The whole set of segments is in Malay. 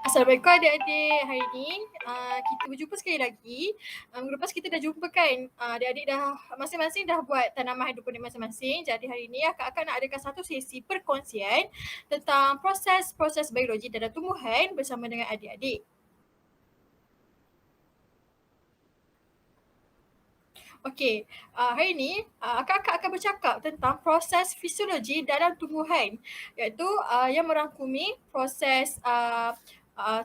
Assalamualaikum adik-adik. Hari ni kita berjumpa sekali lagi. Minggu lepas kita dah jumpa kan. Adik-adik dah masing-masing dah buat tanaman hidroponik masing-masing. Jadi hari ni akak nak adakan satu sesi perkongsian tentang proses-proses biologi dalam tumbuhan bersama dengan adik-adik. Okey, hari ni akak akan bercakap tentang proses fisiologi dalam tumbuhan, iaitu yang merangkumi proses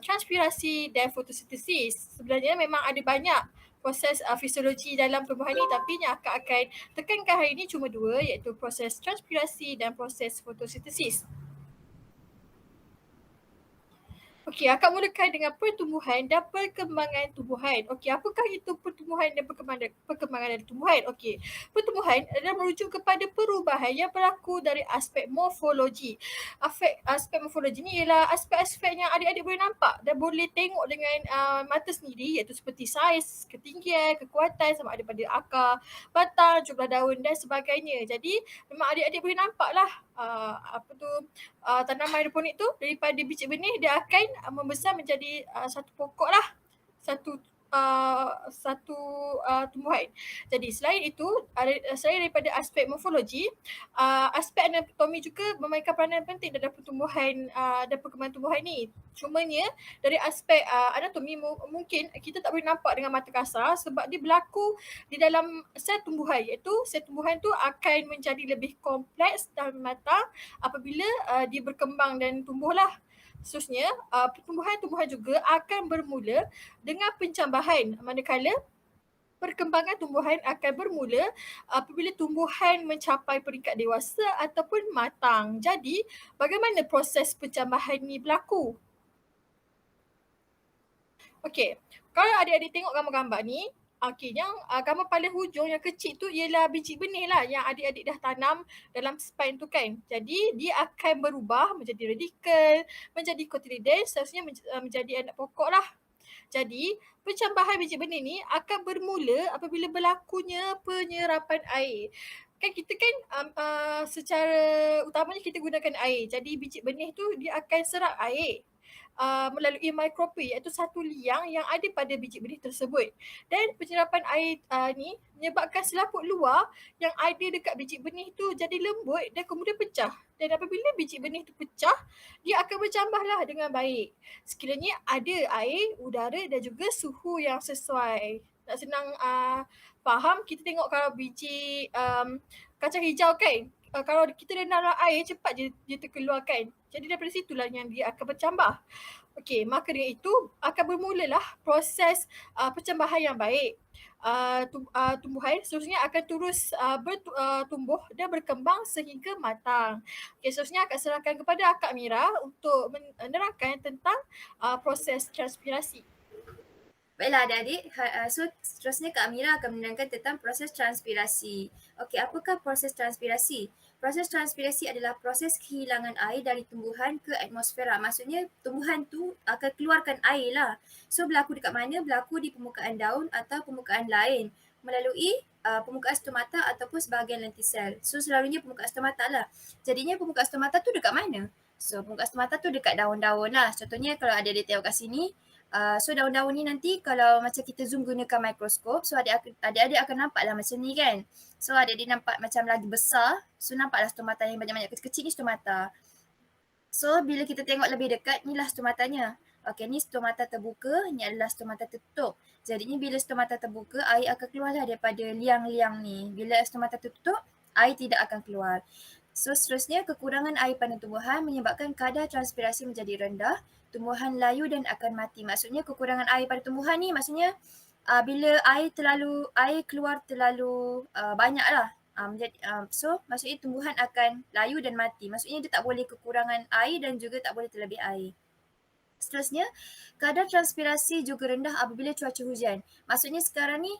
transpirasi dan fotosintesis. Sebenarnya memang ada banyak proses fisiologi dalam tumbuhan ni, tapi yang akak akan tekankan hari ni cuma dua, iaitu proses transpirasi dan proses fotosintesis. Okey, akak mulakan dengan pertumbuhan dan perkembangan tumbuhan. Okey, apakah itu pertumbuhan dan perkembangan dari tumbuhan? Okey, pertumbuhan adalah merujuk kepada perubahan yang berlaku dari aspek morfologi. Aspek morfologi ni ialah aspek-aspek yang adik-adik boleh nampak dan boleh tengok dengan mata sendiri, iaitu seperti saiz, ketinggian, kekuatan sama ada pada akar, batang, jumlah daun dan sebagainya. Jadi memang adik-adik boleh nampak lah tanaman hidroponik tu daripada biji benih dia akan membesar menjadi satu pokok lah, satu tumbuhan. Jadi selain itu, selain daripada aspek morfologi, aspek anatomi juga memainkan peranan penting dalam pertumbuhan dan perkembangan tumbuhan ni. Cumanya dari aspek anatomi mungkin kita tak boleh nampak dengan mata kasar sebab dia berlaku di dalam sel tumbuhan, iaitu sel tumbuhan tu akan menjadi lebih kompleks dan matang apabila dia berkembang dan tumbuhlah. Seterusnya, pertumbuhan-tumbuhan juga akan bermula dengan pencambahan, manakala perkembangan tumbuhan akan bermula apabila tumbuhan mencapai peringkat dewasa ataupun matang. Jadi, bagaimana proses pencambahan ni berlaku? Okey, kalau adik-adik tengok gambar-gambar ni, yang gambar paling hujung yang kecil tu ialah biji benih lah yang adik-adik dah tanam dalam spine tu kan. Jadi dia akan berubah menjadi radikal, menjadi cotyledons, seterusnya menjadi anak pokok lah. Jadi pencambahan biji benih ni akan bermula apabila berlakunya penyerapan air. Kan kita kan secara utamanya kita gunakan air. Jadi biji benih tu dia akan serap air melalui mikropi, iaitu satu liang yang ada pada biji benih tersebut. Dan penyerapan air ni menyebabkan selaput luar yang ada dekat biji benih tu jadi lembut dan kemudian pecah. Dan apabila biji benih tu pecah, dia akan bercambahlah dengan baik. Sekiranya ada air, udara dan juga suhu yang sesuai. Nak senang faham, kita tengok kalau biji kacang hijau kan, kalau kita rendam dalam air, cepat je dia terkeluarkan. Jadi daripada situlah yang dia akan bercambah. Okey, maka dengan itu akan bermulalah proses percambahan yang baik. Tumbuhan seterusnya akan terus tumbuh dan berkembang sehingga matang. Okey, seterusnya akan serahkan kepada Akak Mira untuk menerangkan tentang proses transpirasi. Baiklah adik-adik, so seterusnya Kak Amira akan menerangkan tentang proses transpirasi. Okey, apakah proses transpirasi? Proses transpirasi adalah proses kehilangan air dari tumbuhan ke atmosfera. Maksudnya tumbuhan tu akan keluarkan air lah. So berlaku dekat mana? Berlaku di permukaan daun atau permukaan lain melalui permukaan stomata ataupun sebahagian lentisel. So selalunya permukaan stomata lah. Jadinya permukaan stomata tu dekat mana? So permukaan stomata tu dekat daun-daun lah. Contohnya kalau adik-adik tengok kat sini, so daun-daun ni nanti kalau macam kita zoom gunakan mikroskop, so adik-adik akan nampak lah macam ni kan. So adik-adik nampak macam lagi besar, so nampaklah stomata yang banyak-banyak kecil-kecil ni stomata. So bila kita tengok lebih dekat, inilah stomatanya. Okey, ni stomata terbuka, ni adalah stomata tertutup. Jadinya bila stomata terbuka, air akan keluarlah daripada liang-liang ni. Bila stomata tertutup, air tidak akan keluar. So seterusnya, kekurangan air pada tumbuhan menyebabkan kadar transpirasi menjadi rendah, tumbuhan layu dan akan mati. Maksudnya kekurangan air pada tumbuhan ni maksudnya bila air keluar terlalu banyak lah. So maksudnya tumbuhan akan layu dan mati. Maksudnya dia tak boleh kekurangan air dan juga tak boleh terlebih air. Seterusnya, kadar transpirasi juga rendah apabila cuaca hujan. Maksudnya sekarang ni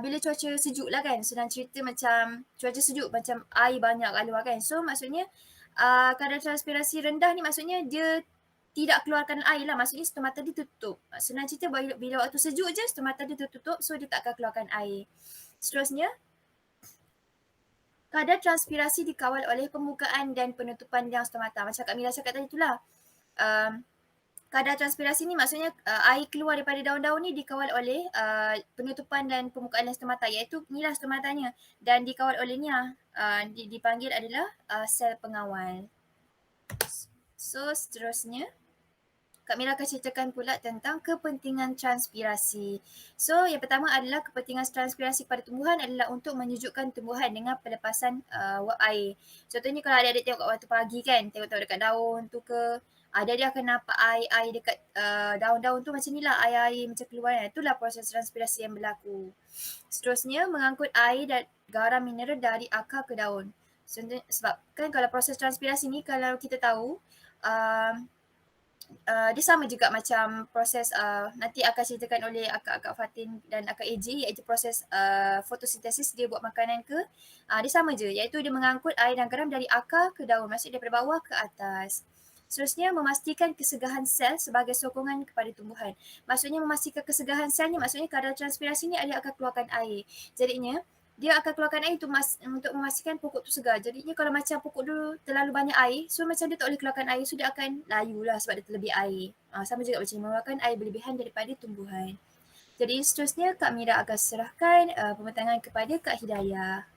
bila cuaca sejuk lah kan, senang cerita macam cuaca sejuk macam air banyak keluar kan. So maksudnya kadar transpirasi rendah ni maksudnya dia tidak keluarkan air lah. Maksudnya stomata dia tutup. Senang cerita bila waktu sejuk je stomata dia tertutup, so dia tak akan keluarkan air. Seterusnya, kadar transpirasi dikawal oleh pembukaan dan penutupan liang stomata. Macam Kak Mira cakap tadi itulah. Kadar transpirasi ni maksudnya, air keluar daripada daun-daun ni dikawal oleh, penutupan dan pembukaan lens stomata, iaitu inilah stomatanya, dan dikawal oleh ni dipanggil adalah, sel pengawal. So seterusnya, Kak Mira akan ceritakan pula tentang kepentingan transpirasi. So yang pertama adalah kepentingan transpirasi pada tumbuhan adalah untuk menyejukkan tumbuhan dengan pelepasan wap air. Contohnya kalau adik-adik tengok kat waktu pagi kan, tengok-tengok dekat daun tu ke, adik-adik akan nampak air-air dekat daun-daun tu macam ni lah, air-air macam keluar kan. Itulah proses transpirasi yang berlaku. Seterusnya, mengangkut air dan garam mineral dari akar ke daun. Sebab kan kalau proses transpirasi ni kalau kita tahu, uh, dia sama juga macam proses nanti akan ceritakan oleh Akak Fatin dan Akak AJ, iaitu proses fotosintesis dia buat makanan ke, dia sama je, iaitu dia mengangkut air dan garam dari akar ke daun, maksudnya daripada bawah ke atas. Seterusnya, memastikan kesegahan sel sebagai sokongan kepada tumbuhan. Maksudnya memastikan kesegahan sel ni, maksudnya kadar transpirasi ni dia akan keluarkan air. Jadinya dia akan keluarkan air untuk memastikan pokok tu segar. Jadinya kalau macam pokok tu terlalu banyak air, so macam dia tak boleh keluarkan air, so dia akan layu lah sebab dia terlebih air. Sama juga macam mengeluarkan air berlebihan daripada tumbuhan. Jadi seterusnya Kak Mira akan serahkan pembentangan kepada Kak Hidayah.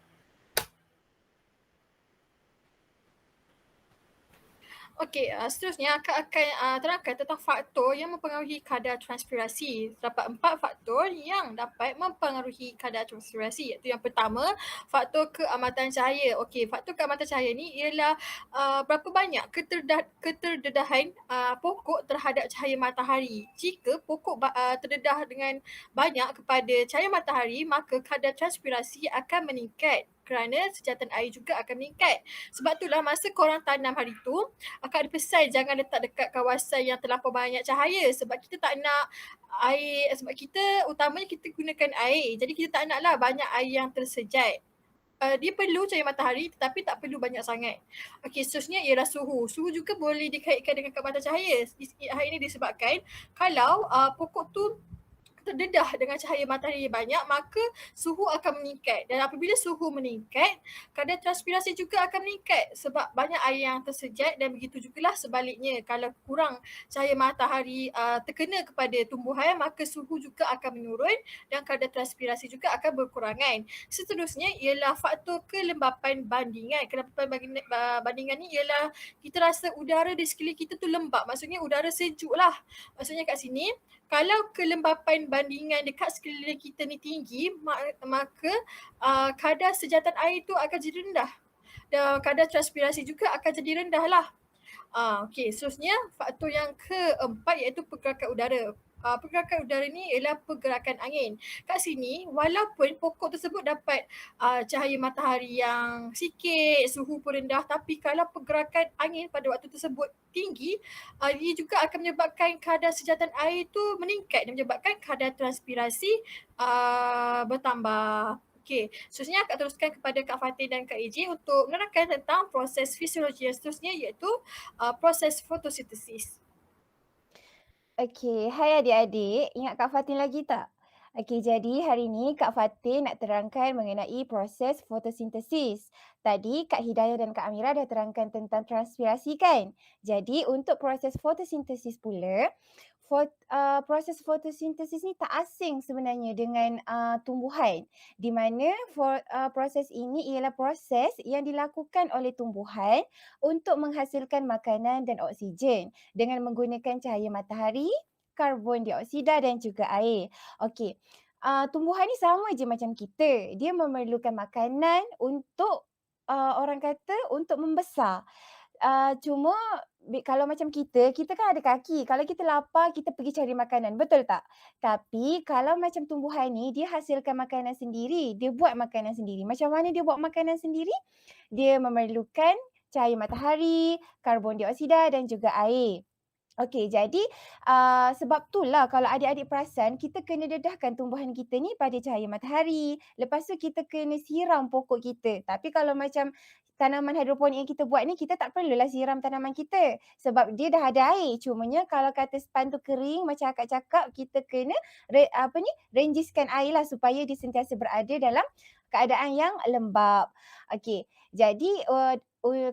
Okey, seterusnya akak akan terangkan tentang faktor yang mempengaruhi kadar transpirasi. Terdapat 4 faktor yang dapat mempengaruhi kadar transpirasi. Iaitu yang pertama, faktor keamatan cahaya. Okey, faktor keamatan cahaya ni ialah berapa banyak keterdedahan pokok terhadap cahaya matahari. Jika pokok terdedah dengan banyak kepada cahaya matahari, maka kadar transpirasi akan meningkat kerana sejatan air juga akan meningkat. Sebab itulah masa korang tanam hari tu, akak ada pesan jangan letak dekat kawasan yang terlampau banyak cahaya sebab kita tak nak air, sebab kita utamanya kita gunakan air. Jadi kita tak naklah banyak air yang tersejat. Dia perlu cahaya matahari tetapi tak perlu banyak sangat. Okey, seterusnya ialah suhu. Suhu juga boleh dikaitkan dengan keamatan cahaya. Hal ini disebabkan kalau pokok tu terdedah dengan cahaya matahari yang banyak, maka suhu akan meningkat. Dan apabila suhu meningkat, kadar transpirasi juga akan meningkat sebab banyak air yang tersejat, dan begitu jugalah sebaliknya. Kalau kurang cahaya matahari terkena kepada tumbuhan, maka suhu juga akan menurun dan kadar transpirasi juga akan berkurangan. Seterusnya ialah faktor kelembapan bandingan. Kelembapan bandingan ni ialah kita rasa udara di sekeliling kita tu lembap. Maksudnya udara sejuk lah. Maksudnya kat sini, kalau kelembapan bandingan dekat sekeliling kita ni tinggi, maka kadar sejatan air tu akan jadi rendah. Dan kadar transpirasi juga akan jadi rendah lah. Okey, seterusnya faktor yang keempat iaitu pergerakan udara. Pergerakan udara ni ialah pergerakan angin. Kat sini, walaupun pokok tersebut dapat cahaya matahari yang sikit, suhu pun rendah, tapi kalau pergerakan angin pada waktu tersebut tinggi, ia juga akan menyebabkan kadar sejatan air tu meningkat dan menyebabkan kadar transpirasi bertambah. Okey, seterusnya akak teruskan kepada Kak Fatin dan Kak AJ untuk menerangkan tentang proses fisiologi yang seterusnya, iaitu proses fotosintesis. Okey, hai adik-adik, ingat Kak Fatin lagi tak? Okey, jadi hari ni Kak Fatin nak terangkan mengenai proses fotosintesis. Tadi Kak Hidayah dan Kak Amira dah terangkan tentang transpirasi kan? Jadi untuk proses fotosintesis pula, proses fotosintesis ni tak asing sebenarnya dengan tumbuhan. Di mana proses ini ialah proses yang dilakukan oleh tumbuhan untuk menghasilkan makanan dan oksigen dengan menggunakan cahaya matahari, karbon dioksida dan juga air. Okey, tumbuhan ni sama je macam kita. Dia memerlukan makanan untuk, orang kata untuk membesar. Cuma kalau macam kita kan ada kaki. Kalau kita lapar, kita pergi cari makanan, betul tak? Tapi kalau macam tumbuhan ni, dia hasilkan makanan sendiri. Dia buat makanan sendiri. Macam mana dia buat makanan sendiri? Dia memerlukan cahaya matahari, karbon dioksida dan juga air. Okey, jadi sebab itulah kalau adik-adik perasan, kita kena dedahkan tumbuhan kita ni pada cahaya matahari. Lepas tu kita kena siram pokok kita. Tapi kalau macam tanaman hidroponik yang kita buat ni, kita tak perlulah siram tanaman kita. Sebab dia dah ada air. Cumanya kalau kata span tu kering macam akak cakap, kita kena rangiskan air lah supaya dia sentiasa berada dalam keadaan yang lembap. Okey, jadi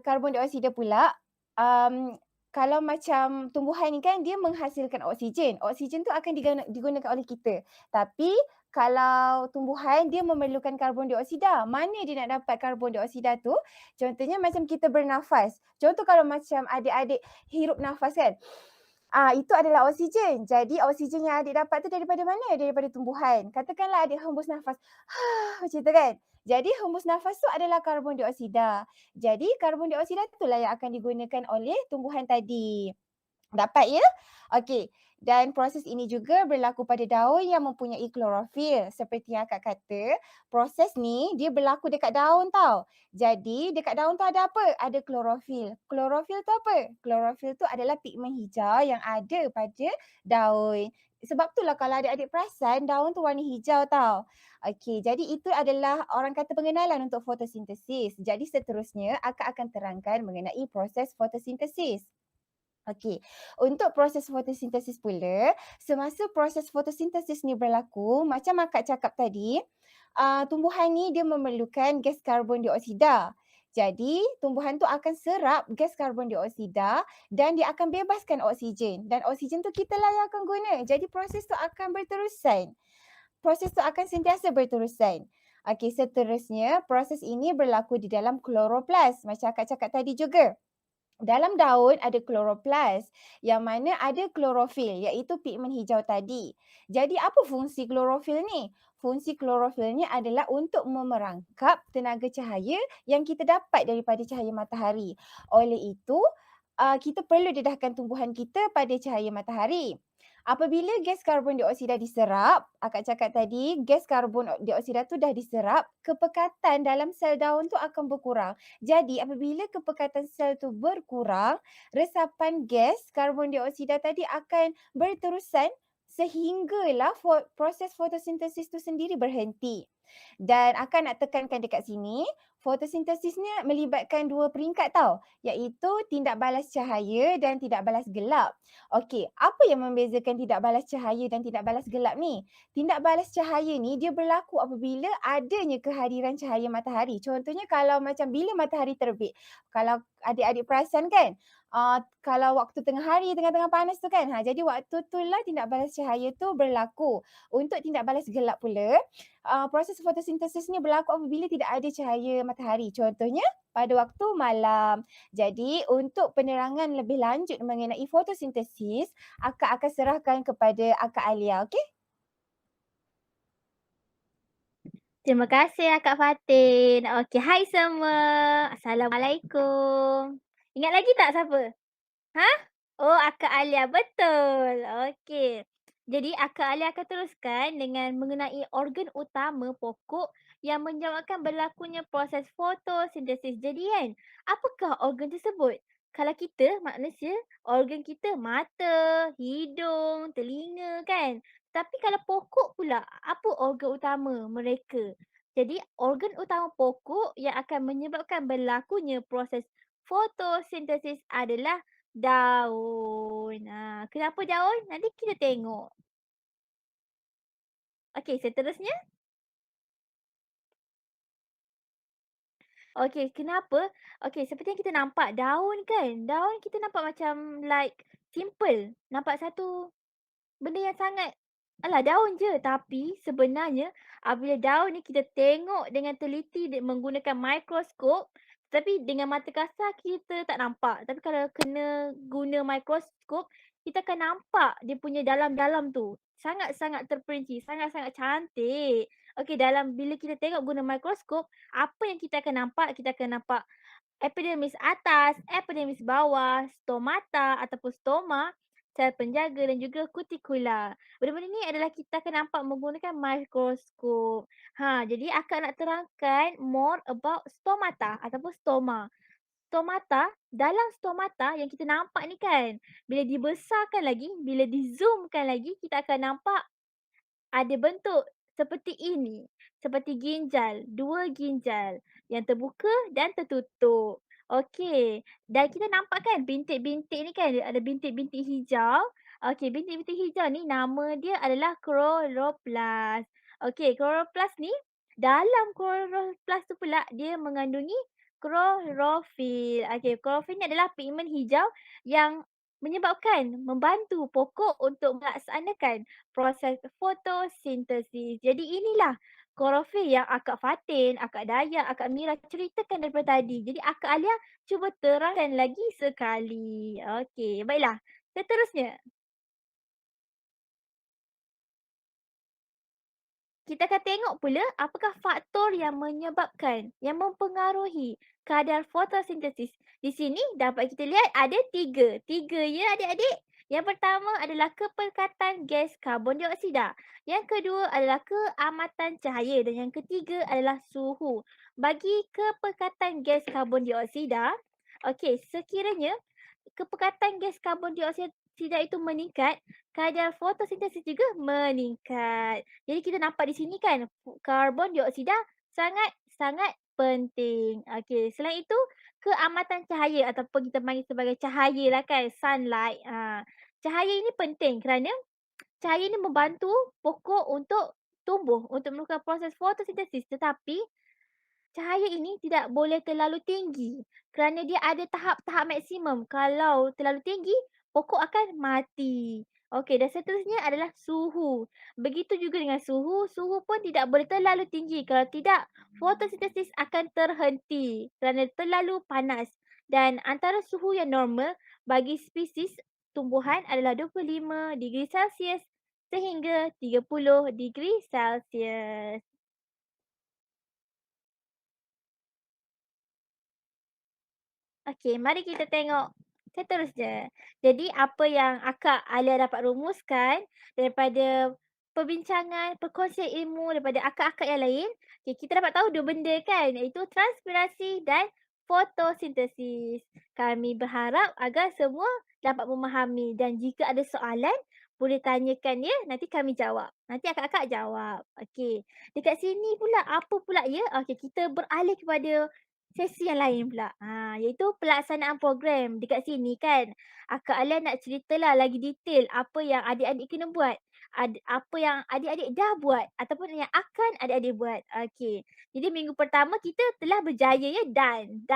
karbon dioksida pula, um, kalau macam tumbuhan ni kan dia menghasilkan oksigen. Oksigen tu akan digunakan oleh kita. Tapi kalau tumbuhan dia memerlukan karbon dioksida. Mana dia nak dapat karbon dioksida tu? Contohnya macam kita bernafas. Contoh kalau macam adik-adik hirup nafas kan. Itu adalah oksigen. Jadi oksigen yang adik dapat tu daripada mana? Daripada tumbuhan. Katakanlah adik hembus nafas. Macam tu kan. Jadi hembus nafas tu adalah karbon dioksida. Jadi karbon dioksida itulah yang akan digunakan oleh tumbuhan tadi. Dapat ya? Okey. Dan proses ini juga berlaku pada daun yang mempunyai klorofil. Seperti yang akak kata, proses ni dia berlaku dekat daun tau. Jadi dekat daun tu ada apa? Ada klorofil. Klorofil tu apa? Klorofil tu adalah pigmen hijau yang ada pada daun. Sebab itulah kalau adik-adik perasan, daun tu warna hijau tau. Okey, jadi itu adalah orang kata pengenalan untuk fotosintesis. Jadi seterusnya, akak akan terangkan mengenai proses fotosintesis. Okey, untuk proses fotosintesis pula, semasa proses fotosintesis ni berlaku, macam akak cakap tadi, tumbuhan ni dia memerlukan gas karbon dioksida. Jadi, tumbuhan tu akan serap gas karbon dioksida dan dia akan bebaskan oksigen. Dan oksigen tu kita lah yang akan guna. Jadi, proses tu akan berterusan. Proses tu akan sentiasa berterusan. Okey, seterusnya proses ini berlaku di dalam kloroplas. Macam akak cakap tadi juga. Dalam daun ada kloroplas yang mana ada klorofil iaitu pigmen hijau tadi. Jadi apa fungsi klorofil ni? Fungsi klorofil ni adalah untuk memerangkap tenaga cahaya yang kita dapat daripada cahaya matahari. Oleh itu, kita perlu dedahkan tumbuhan kita pada cahaya matahari. Apabila gas karbon dioksida diserap, akak cakap tadi, gas karbon dioksida tu dah diserap, kepekatan dalam sel daun tu akan berkurang. Jadi apabila kepekatan sel tu berkurang, resapan gas karbon dioksida tadi akan berterusan sehinggalah proses fotosintesis tu sendiri berhenti. Dan akak nak tekankan dekat sini, fotosintesis ni melibatkan dua peringkat tau, iaitu tindak balas cahaya dan tidak balas gelap. Okey, apa yang membezakan tidak balas cahaya dan tidak balas gelap ni? Tindak balas cahaya ni dia berlaku apabila adanya kehadiran cahaya matahari. Contohnya kalau macam bila matahari terbit. Kalau adik-adik perasan kan, kalau waktu tengah hari, tengah-tengah panas tu kan. Jadi waktu tu lah tindak balas cahaya tu berlaku. Untuk tindak balas gelap pula, proses fotosintesis ni berlaku apabila tidak ada cahaya matahari. Contohnya pada waktu malam. Jadi untuk penerangan lebih lanjut mengenai fotosintesis, akak akan serahkan kepada Akak Alia, okey? Terima kasih Kak Fatin. Okey, hai semua. Assalamualaikum. Ingat lagi tak siapa? Ha? Oh, Akak Alia, betul. Okey. Jadi Akak Alia akan teruskan dengan mengenai organ utama pokok yang menyebabkan berlakunya proses fotosintesis. Jadi kan, apakah organ tersebut? Kalau kita manusia, organ kita mata, hidung, telinga kan. Tapi kalau pokok pula, apa organ utama mereka? Jadi organ utama pokok yang akan menyebabkan berlakunya proses fotosintesis adalah daun. Kenapa daun? Nanti kita tengok. Okey, seterusnya. Okey, kenapa? Okey, seperti yang kita nampak daun kan. Daun kita nampak macam like simple. Nampak satu benda yang sangat daun je. Tapi sebenarnya apabila daun ni kita tengok dengan teliti menggunakan mikroskop, tapi dengan mata kasar kita tak nampak. Tapi kalau kena guna mikroskop, kita akan nampak dia punya dalam-dalam tu. Sangat-sangat terperinci, sangat-sangat cantik. Okey, bila kita tengok guna mikroskop, apa yang kita akan nampak? Kita akan nampak epidermis atas, epidermis bawah, stomata ataupun stoma, sel penjaga dan juga kutikula. Benda-benda ni adalah kita akan nampak menggunakan mikroskop. Jadi akak nak terangkan more about stomata ataupun stoma. Stomata, dalam stomata yang kita nampak ni kan, bila dibesarkan lagi, bila di-zoomkan lagi, kita akan nampak ada bentuk seperti ini. Seperti ginjal, dua ginjal yang terbuka dan tertutup. Okey, dan kita nampak kan bintik-bintik ni kan, ada bintik-bintik hijau. Okey, bintik-bintik hijau ni nama dia adalah kloroplas. Okey, kloroplas ni, dalam kloroplas tu pula dia mengandungi Klorofil. Okey, klorofil ni adalah pigmen hijau yang membantu pokok untuk melaksanakan proses fotosintesis. Jadi inilah klorofil yang Akak Fatin, Akak Dayah, Akak Mira ceritakan daripada tadi. Jadi Akak Alia cuba terangkan lagi sekali. Okey, baiklah. Seterusnya, kita akan tengok pula apakah faktor yang yang mempengaruhi kadar fotosintesis. Di sini dapat kita lihat ada tiga. Tiga ya adik-adik. Yang pertama adalah kepekatan gas karbon dioksida. Yang kedua adalah keamatan cahaya dan yang ketiga adalah suhu. Bagi kepekatan gas karbon dioksida, okey, sekiranya kepekatan gas karbon dioksida itu meningkat, kadar fotosintesis juga meningkat. Jadi kita nampak di sini kan karbon dioksida sangat-sangat penting. Okey, selain itu keamatan cahaya ataupun kita panggil sebagai cahaya lah kan, sunlight. Cahaya ini penting kerana cahaya ini membantu pokok untuk tumbuh, untuk melakukan proses fotosintesis. Tetapi cahaya ini tidak boleh terlalu tinggi kerana dia ada tahap-tahap maksimum. Kalau terlalu tinggi, pokok akan mati. Okey, dan seterusnya adalah suhu. Begitu juga dengan suhu, suhu pun tidak boleh terlalu tinggi. Kalau tidak, fotosintesis akan terhenti kerana terlalu panas. Dan antara suhu yang normal bagi spesies tumbuhan adalah 25 degree Celsius sehingga 30 degree Celsius. Okey, mari kita tengok seterusnya. Jadi apa yang Akak Alia dapat rumuskan daripada perbincangan, perkongsian ilmu daripada akak-akak yang lain, okay, kita dapat tahu dua benda kan, iaitu transpirasi dan fotosintesis. Kami berharap agar semua dapat memahami dan jika ada soalan, boleh tanyakan ya, nanti kami jawab. Nanti akak-akak jawab. Okey. Dekat sini pula, apa pula ya? Okey, kita beralih kepada sesi yang lain pula. Iaitu pelaksanaan program dekat sini kan. Akak Alia nak ceritalah lagi detail apa yang adik-adik kena buat. Apa yang adik-adik dah buat ataupun yang akan adik-adik buat. Okey. Jadi minggu pertama kita telah berjaya ya dan.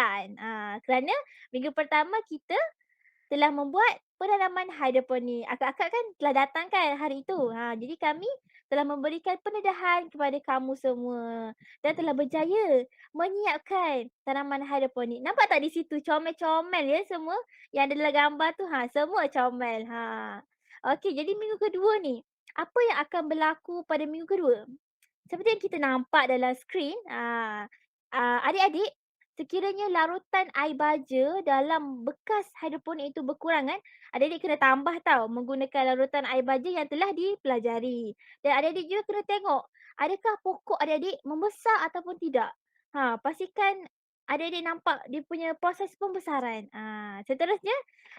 Kerana minggu pertama kita telah membuat penanaman hidroponik. Akak-akak kan telah datang kan hari itu. Jadi kami telah memberikan pendedahan kepada kamu semua dan telah berjaya menyiapkan tanaman hidroponik. Nampak tak di situ comel-comel ya semua yang ada dalam gambar tu? Semua comel. Okey, jadi minggu kedua ni, apa yang akan berlaku pada minggu kedua? Seperti yang kita nampak dalam skrin, adik-adik, sekiranya larutan air baja dalam bekas hidroponik itu berkurangan, adik-adik kena tambah tau menggunakan larutan air baja yang telah dipelajari. Dan adik-adik juga kena tengok, adakah pokok adik-adik membesar ataupun tidak. Pastikan adik-adik nampak dia punya proses pembesaran. Seterusnya,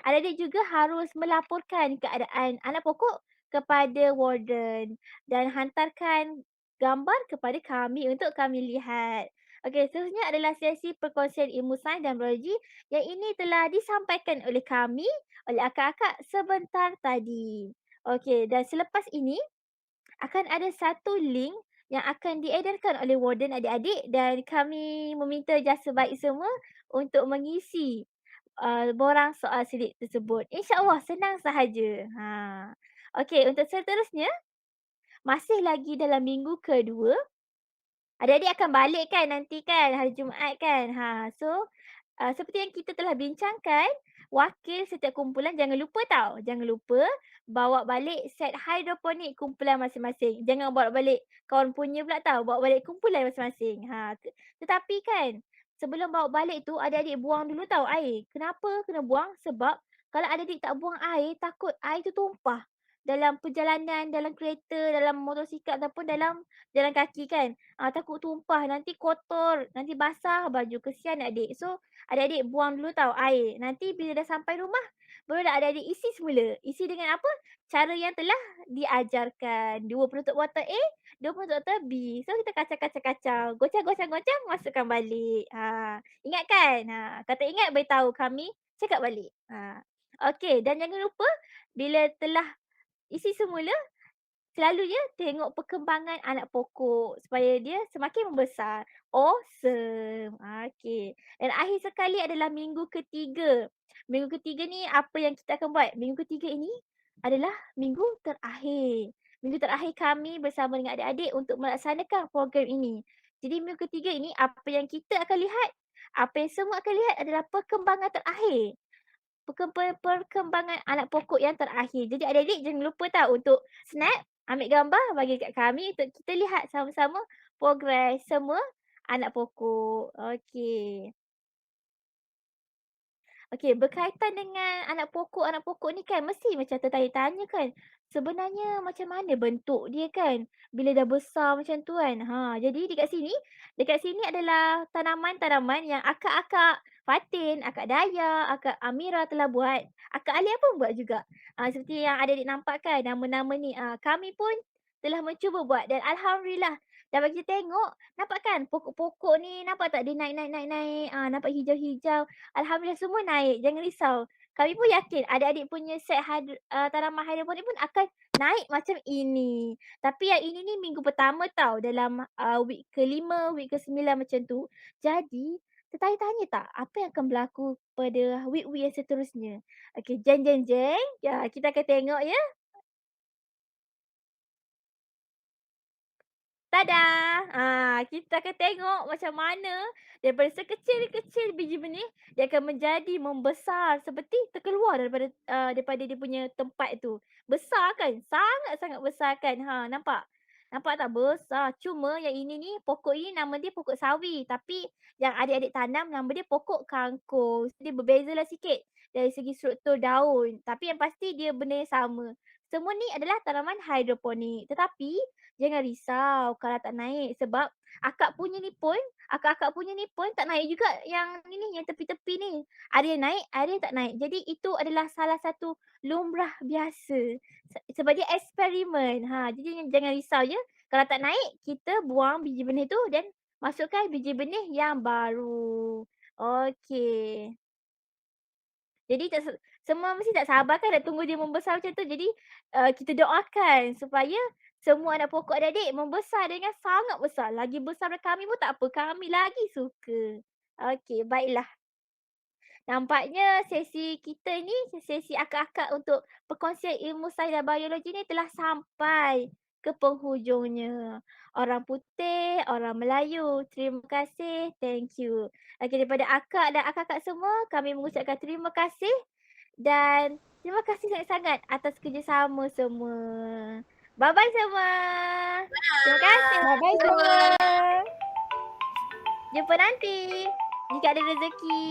adik-adik juga harus melaporkan keadaan anak pokok kepada warden dan hantarkan gambar kepada kami untuk kami lihat. Okey, seterusnya adalah sesi perkongsian ilmu sains dan biologi yang ini telah disampaikan oleh kami, oleh akak-akak sebentar tadi. Okey, dan selepas ini akan ada satu link yang akan diedarkan oleh warden adik-adik dan kami meminta jasa baik semua untuk mengisi borang soal sedik tersebut. InsyaAllah senang sahaja. Okey, untuk seterusnya masih lagi dalam minggu kedua, adik-adik akan balik kan nanti kan hari Jumaat kan. So seperti yang kita telah bincangkan, wakil setiap kumpulan jangan lupa tau. Jangan lupa bawa balik set hidroponik kumpulan masing-masing. Jangan bawa balik kawan punya pula tau. Bawa balik kumpulan masing-masing. Tetapi kan sebelum bawa balik tu adik-adik buang dulu tau air. Kenapa kena buang? Sebab kalau adik-adik tak buang air, takut air tu tumpah dalam perjalanan, dalam kereta, dalam motosikal ataupun dalam jalan kaki kan. Takut tumpah, nanti kotor, nanti basah baju, kesian adik. So adik-adik buang dulu tau air. Nanti bila dah sampai rumah, barulah adik-adik isi semula. Isi dengan apa? Cara yang telah diajarkan. 2 penutup botol A, 2 penutup botol B. So kita kacau-kacau-kacau. Goncang-goncang-goncang, masukkan balik. Ingat kan? Kalau tak ingat, beritahu kami cakap balik. Okey, dan jangan lupa bila telah isi semula, selalunya tengok perkembangan anak pokok supaya dia semakin membesar. Awesome. Okey. Dan akhir sekali adalah minggu ketiga. Minggu ketiga ni apa yang kita akan buat? Minggu ketiga ini adalah minggu terakhir. Minggu terakhir kami bersama dengan adik-adik untuk melaksanakan program ini. Jadi minggu ketiga ini apa yang kita akan lihat, apa yang semua akan lihat adalah perkembangan terakhir. Perkembangan anak pokok yang terakhir. Jadi adik-adik jangan lupa untuk snap, ambil gambar bagi kat kami untuk kita lihat sama-sama progres semua anak pokok. Okey. Okey, berkaitan dengan anak pokok ni kan mesti macam tertanya-tanya kan. Sebenarnya macam mana bentuk dia kan bila dah besar macam tu kan. Jadi dekat sini adalah tanaman-tanaman yang akak-akak Fatin, akak Daya, akak Amira telah buat. Akak Alia pun buat juga. Seperti yang adik-adik nampak kan nama-nama ni. Kami pun telah mencuba buat dan alhamdulillah dapat kita tengok, nampak kan pokok-pokok ni nampak tak dia naik. Nampak hijau-hijau. Alhamdulillah semua naik, jangan risau. Kami pun yakin adik-adik punya set tanaman hidroponik pun akan naik macam ini. Tapi yang ini ni minggu pertama tau dalam week ke-5, week ke-9 macam tu. Jadi tertanya-tanya tak apa yang akan berlaku pada week-week yang seterusnya. Okey, jeng. Ya, kita akan tengok ya. Tada! Kita akan tengok macam mana daripada sekecil-kecil biji benih, dia akan menjadi membesar seperti terkeluar daripada dia punya tempat tu. Besar kan? Sangat-sangat besar kan? Nampak? Nampak tak besar? Cuma yang ini ni, pokok ini nama dia pokok sawi. Tapi yang adik-adik tanam nama dia pokok kangkung. Dia berbezalah sikit dari segi struktur daun. Tapi yang pasti dia benda yang sama. Semua ni adalah tanaman hidroponik. Tetapi jangan risau kalau tak naik sebab akak punya ni pun tak naik juga yang yang tepi-tepi ni. Ada yang naik, ada yang tak naik. Jadi itu adalah salah satu lumrah biasa. Sebab dia eksperimen. Jadi jangan risau ya. Kalau tak naik, kita buang biji benih tu dan masukkan biji benih yang baru. Okey. Jadi semua mesti tak sabar kan nak tunggu dia membesar macam tu. Jadi kita doakan supaya semua anak pokok adik-adik membesar dengan sangat besar. Lagi besar daripada kami pun tak apa. Kami lagi suka. Okey, baiklah. Nampaknya sesi kita ni, sesi akak-akak untuk perkongsian ilmu sains dan biologi ni telah sampai ke penghujungnya. Orang putih, orang Melayu. Terima kasih. Thank you. Okey, daripada akak dan akak-akak semua, kami mengucapkan terima kasih. Dan terima kasih sangat-sangat atas kerjasama semua. Bye-bye semua. Terima kasih. Bye-bye semua. Jumpa nanti jika ada rezeki.